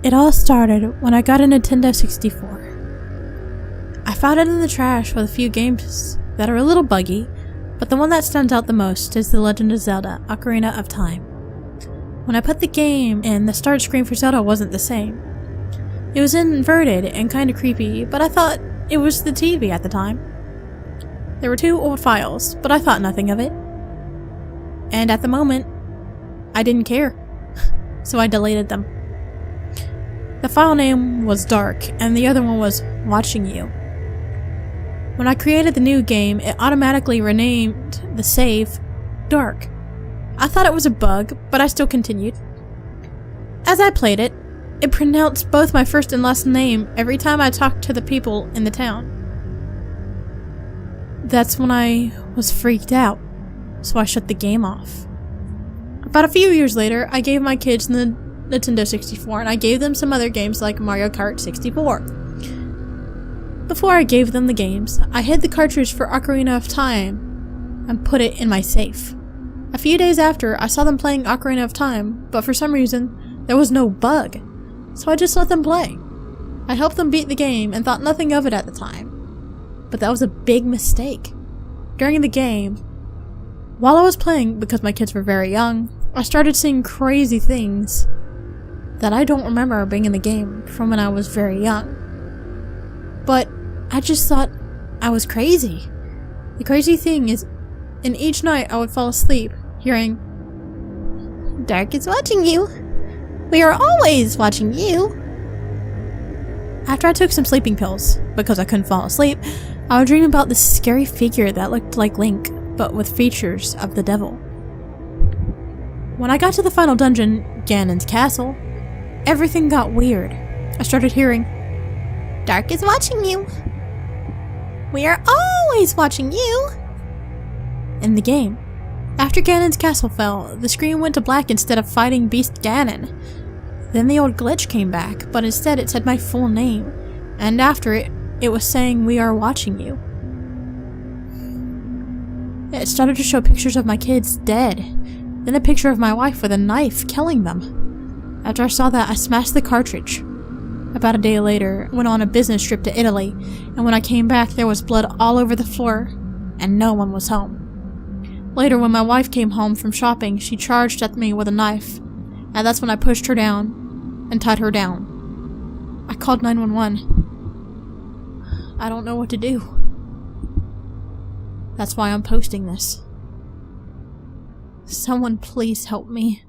It all started when I got a Nintendo 64. I found it in the trash with a few games that are a little buggy, but the one that stands out the most is The Legend of Zelda: Ocarina of Time. When I put the game in, the start screen for Zelda wasn't the same. It was inverted and kinda creepy, but I thought it was the TV at the time. There were 2 old files, but I thought nothing of it. And at the moment, I didn't care, so I deleted them. The file name was Dark, and the other one was Watching You. When I created the new game, it automatically renamed the save Dark. I thought it was a bug, but I still continued. As I played it, it pronounced both my first and last name every time I talked to the people in the town. That's when I was freaked out, so I shut the game off. About a few years later, I gave my kids the Nintendo 64, and I gave them some other games like Mario Kart 64. Before I gave them the games, I hid the cartridge for Ocarina of Time and put it in my safe. A few days after, I saw them playing Ocarina of Time, but for some reason, there was no bug, so I just let them play. I helped them beat the game and thought nothing of it at the time. But that was a big mistake. During the game, while I was playing, because my kids were very young, I started seeing crazy things that I don't remember being in the game from when I was very young. But I just thought I was crazy. The crazy thing is, in each night I would fall asleep hearing, "Dark is watching you. We are always watching you." After I took some sleeping pills, because I couldn't fall asleep, I would dream about this scary figure that looked like Link, but with features of the devil. When I got to the final dungeon, Ganon's castle, everything got weird. I started hearing, "Dark is watching you. We are always watching you." In the game, after Ganon's castle fell, the screen went to black instead of fighting Beast Ganon. Then the old glitch came back, but instead it said my full name, and after it, it was saying, "We are watching you." It started to show pictures of my kids dead, then a picture of my wife with a knife killing them. After I saw that, I smashed the cartridge. About a day later, I went on a business trip to Italy, and when I came back, there was blood all over the floor, and no one was home. Later, when my wife came home from shopping, she charged at me with a knife, and that's when I pushed her down and tied her down. I called 911. I don't know what to do. That's why I'm posting this. Someone please help me.